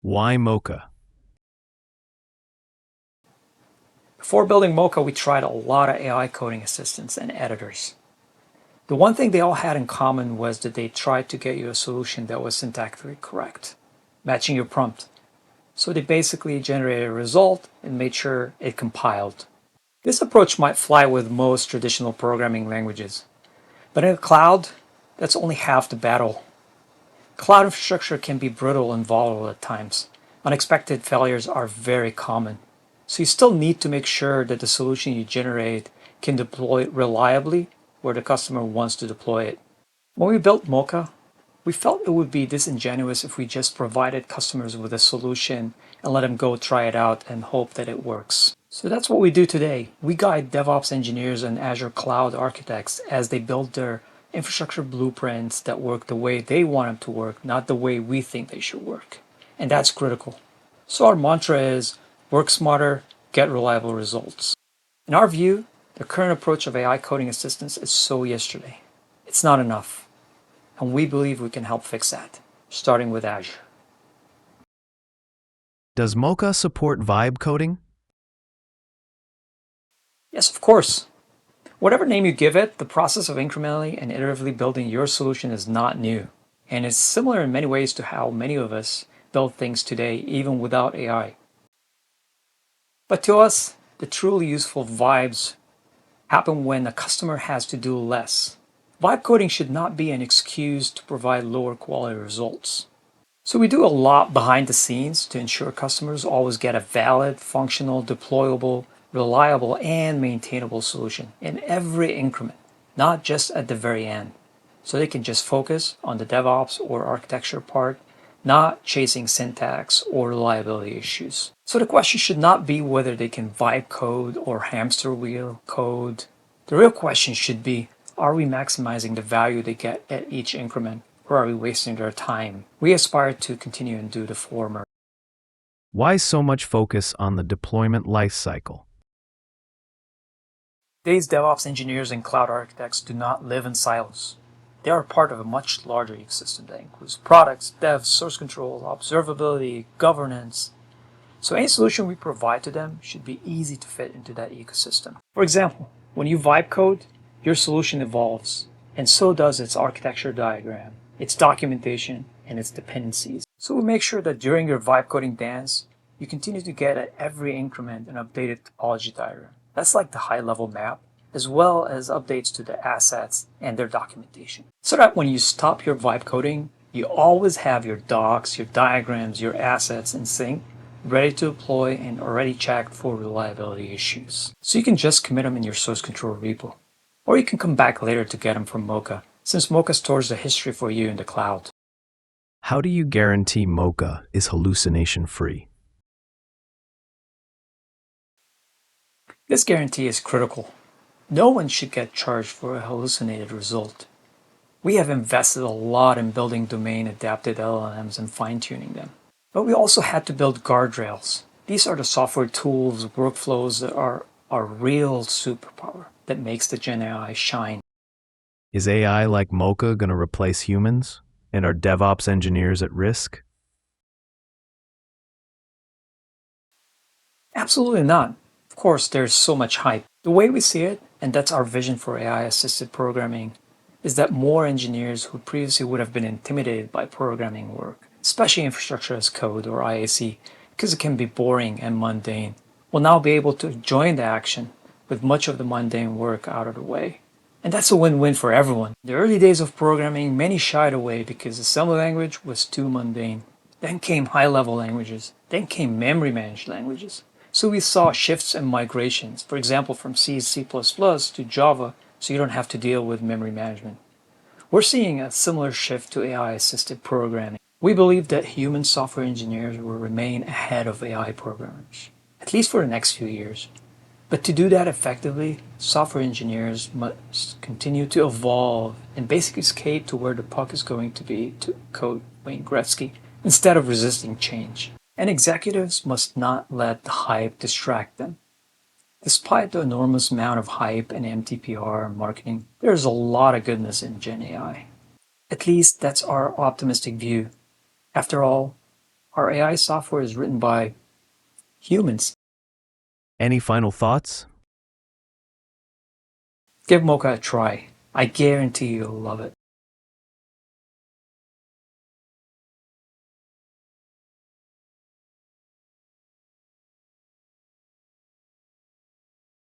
Why Moka? Before building Moka, we tried a lot of AI coding assistants and editors. The one thing they all had in common was that they tried to get you a solution that was syntactically correct, matching your prompt. So they basically generated a result and made sure it compiled. This approach might fly with most traditional programming languages, but in the cloud, that's only half the battle. Cloud infrastructure can be brittle and volatile at times. Unexpected failures are very common. So you still need to make sure that the solution you generate can deploy reliably where the customer wants to deploy it. When we built Moka, we felt it would be disingenuous if we just provided customers with a solution and let them go try it out and hope that it works. So that's what we do today. We guide DevOps engineers and Azure cloud architects as they build their infrastructure blueprints that work the way they want them to work, not the way we think they should work. And that's critical. So our mantra is work smarter, get reliable results. In our view, the current approach of AI coding assistance is so yesterday. It's not enough. And we believe we can help fix that, starting with Azure. Does Moka support vibe coding? Yes, of course. Whatever name you give it, the process of incrementally and iteratively building your solution is not new. And it's similar in many ways to how many of us build things today, even without AI. But to us, the truly useful vibes happen when a customer has to do less. Vibe coding should not be an excuse to provide lower quality results. So we do a lot behind the scenes to ensure customers always get a valid, functional, deployable, reliable, and maintainable solution in every increment, not just at the very end. So they can just focus on the DevOps or architecture part, not chasing syntax or reliability issues. So the question should not be whether they can vibe code or hamster wheel code. The real question should be, are we maximizing the value they get at each increment, or are we wasting their time? We aspire to continue and do the former. Why so much focus on the deployment lifecycle? Today's DevOps engineers and cloud architects do not live in silos. They are part of a much larger ecosystem that includes products, dev, source control, observability, governance. So any solution we provide to them should be easy to fit into that ecosystem. For example, when you vibe code, your solution evolves, and so does its architecture diagram, its documentation, and its dependencies. So we make sure that during your vibe coding dance, you continue to get at every increment an updated topology diagram. That's like the high-level map, as well as updates to the assets and their documentation. So that when you stop your vibe coding, you always have your docs, your diagrams, your assets in sync, ready to deploy and already checked for reliability issues. So you can just commit them in your source control repo. Or you can come back later to get them from Moka, since Moka stores the history for you in the cloud. How do you guarantee Moka is hallucination-free? This guarantee is critical. No one should get charged for a hallucinated result. We have invested a lot in building domain-adapted LLMs and fine-tuning them. But we also had to build guardrails. These are the software tools, workflows that are our real superpower that makes the Gen AI shine. Is AI like Moka going to replace humans? And are DevOps engineers at risk? Absolutely not. Of course, there's so much hype. The way we see it, and that's our vision for AI-assisted programming, is that more engineers who previously would have been intimidated by programming work, especially infrastructure as code or IAC, because it can be boring and mundane, will now be able to join the action with much of the mundane work out of the way. And that's a win-win for everyone. In the early days of programming, many shied away because assembly language was too mundane. Then came high-level languages. Then came memory-managed languages. So we saw shifts and migrations, for example, from C, C++ to Java, so you don't have to deal with memory management. We're seeing a similar shift to AI-assisted programming. We believe that human software engineers will remain ahead of AI programmers, at least for the next few years. But to do that effectively, software engineers must continue to evolve and basically skate to where the puck is going to be, to quote Wayne Gretzky, instead of resisting change. And executives must not let the hype distract them. Despite the enormous amount of hype and MTPR marketing, there's a lot of goodness in Gen AI. At least that's our optimistic view. After all, Our AI software is written by humans. Any final thoughts? Give Moka a try. I guarantee you'll love it.